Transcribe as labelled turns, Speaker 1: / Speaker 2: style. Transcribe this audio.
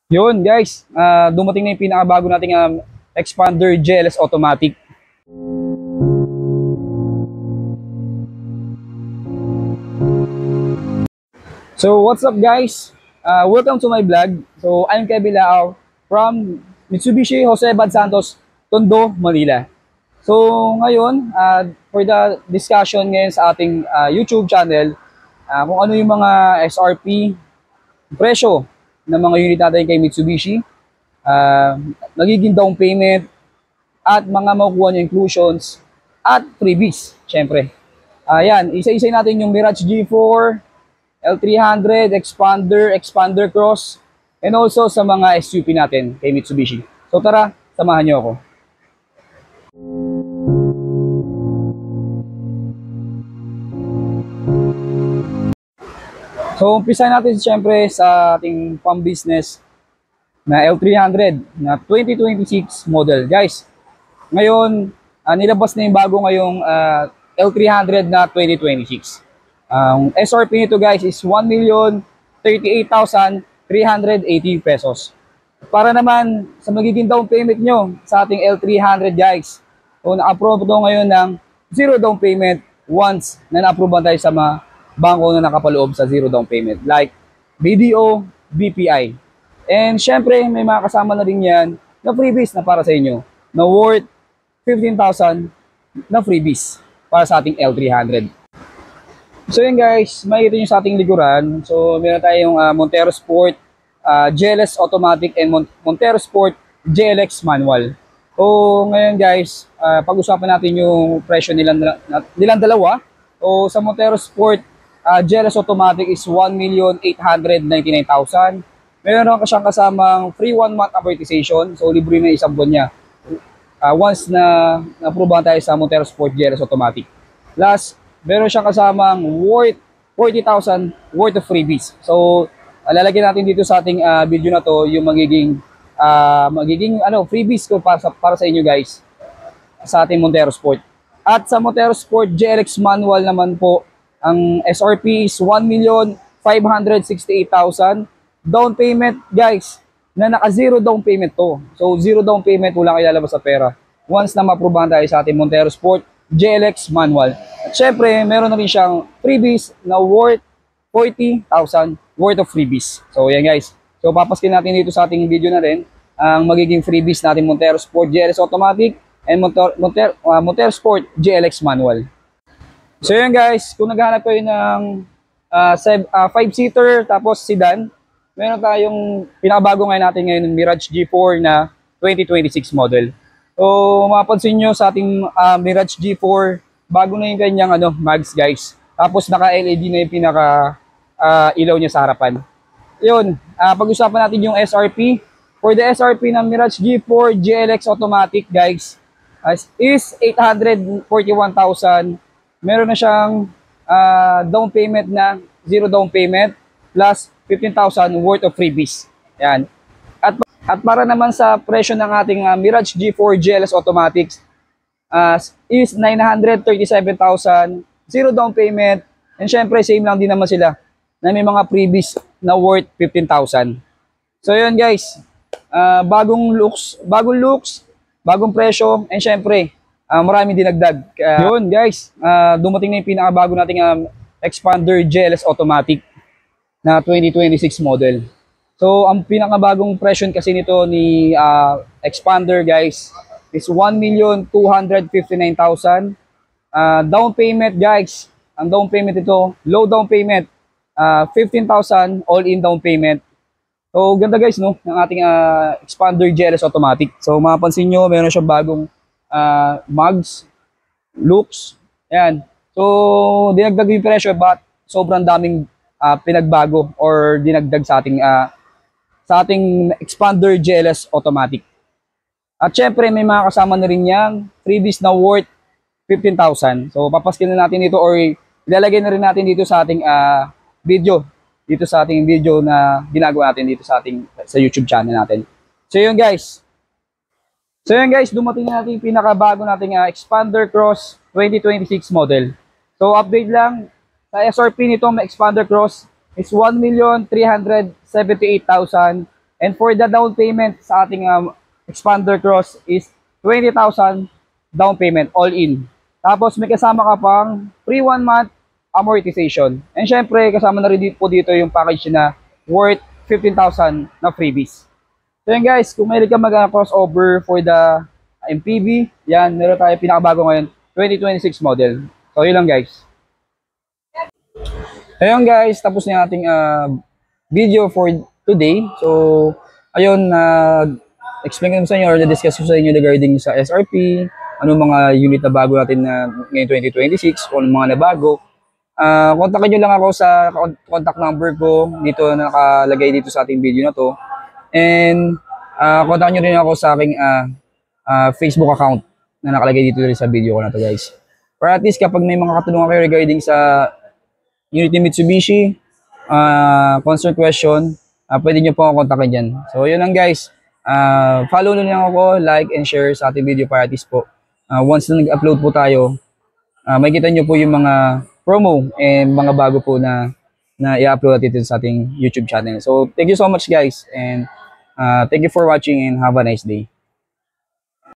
Speaker 1: Yun guys, dumating na yung pinakabago nating expander GLS automatic. So what's up guys? Welcome to my vlog. So I'm Kevin Lao from Mitsubishi Jose Bad Santos, Tondo, Manila. So ngayon, for the discussion ngayon sa ating YouTube channel, kung ano yung mga SRP presyo ng mga unit natin kay Mitsubishi, nagiging down payment, at mga makukuha niyo inclusions, at freebies, syempre. Ayan, isa-isa natin yung Mirage G4, L300, Expander Cross, and also sa mga SUV natin kay Mitsubishi. So tara, samahan niyo ako. So umpisa natin syempre sa ating pang-business na L300 na 2026 model. Guys, ngayon nilabas na yung bago ngayong L300 na 2026. Ang SRP nito guys is 1,038,380 pesos. Para naman sa magiging down payment nyo sa ating L300 guys, so na-approve ito ngayon ng zero down payment once na na-approve tayo sa mga bangko na nakapaloob sa zero down payment like BDO, BPI. And syempre may mga kasama na rin yan na freebies na para sa inyo na worth 15,000 na freebies para sa ating L300. So yun guys, makikita nyo sa ating likuran. So meron tayong Montero Sport GLS Automatic and Montero Sport GLX Manual. So ngayon guys, pag-usapan natin yung presyo nilang dalawa. So sa Montero Sport GLS Automatic is 1,899,000. Meron ka siyang kasamang free 1 month amortization. So libre na isang buwan niya. Once na na-approvean tayo sa Montero Sport GLS Automatic. Plus, meron siyang kasamang worth 40,000 worth of freebies. So, lalagyan natin dito sa ating video na to yung magiging freebies ko para sa inyo guys sa ating Montero Sport. At sa Montero Sport GLX Manual naman po, ang SRP is 1,568,000. Down payment guys, na naka-zero down payment to. So, zero down payment, wala kayo lalabas sa pera. Once na ma-approvean tayo sa ating Montero Sport GLX Manual. At syempre, meron na rin siyang freebies na worth 40,000 worth of freebies. So, yan guys. So, papaskin natin dito sa ating video na rin ang magiging freebies natin Montero Sport GLX Automatic and Montero Sport GLX Manual. So, yan guys. Kung naghahanap kayo ng 5-seater tapos sedan, meron tayong pinakabago ngayon natin ngayon ng Mirage G4 na 2026 model. So, mapapansin nyo sa ating Mirage G4, bago na yung kanyang mags guys. Tapos naka-LED na yung pinaka ilaw niya sa harapan. Yun, pag-usapan natin yung SRP. For the SRP ng Mirage G4 GLX Automatic guys, is 841,000. Meron na siyang down payment na zero down payment plus 15,000 worth of freebies. Yan. At para naman sa presyo ng ating Mirage G4 GLS Automatics is 937,000, zero down payment, and syempre same lang din naman sila na may mga freebies na worth 15,000. So yun guys, bagong looks, bagong presyo, and syempre maraming dinagdag. Yun guys, dumating na yung pinakabago nating Expander GLS Automatic na 2026 model. So, ang pinakabagong presyo kasi nito ni Expander guys is 1,259,000. Down payment guys, ang down payment ito, low down payment, 15,000 all-in down payment. So, ganda guys no, ng ating Expander GLS Automatic. So, mapapansin nyo, meron siyang bagong mugs, looks, ayan. So, dinagdag yung presyo but sobrang daming pinagbago or dinagdag sa ating Expander GLS Automatic. At syempre may mga kasama na rin yang freebies na worth 15,000. So papaskin na natin dito or ilalagay na rin natin dito sa ating video. Dito sa ating video na ginagawa natin dito sa YouTube channel natin. So yun guys. Dumating na natin yung pinakabago nating Expander Cross 2026 model. So update lang. Sa SRP nito may Expander Cross is 1,378,000. And for the down payment sa ating Expander Cross is 20,000 down payment all in. Tapos may kasama ka pang free 1 month amortization. And syempre kasama na rin po dito yung package na worth 15,000 na freebies. So yan guys, kung mahilig ka mag-crossover for the MPV, yan, meron tayo pinakabago ngayon, 2026 model. So yun lang guys. Ayun guys, tapos na yung ating video for today. So, ayun, explain ko sa inyo or na-discuss ko sa inyo regarding sa SRP, ano mga unit na bago natin na ngayon 2026, kung ano mga nabago. Kontakin nyo lang ako sa contact number ko, dito nakalagay dito sa ating video na to. And, kontakin nyo rin ako sa aking Facebook account na nakalagay dito rin sa video ko na to guys. Or at least kapag may mga katanungan kayo regarding sa Unity Mitsubishi, concern question, pwede nyo po ako kontakin dyan. So yun lang guys, follow nyo lang ako, like and share sa ating video para at least po. Once na nag-upload po tayo, makikita nyo po yung mga promo and mga bago po na i-upload natin sa ating YouTube channel. So thank you so much guys, and thank you for watching and have a nice day.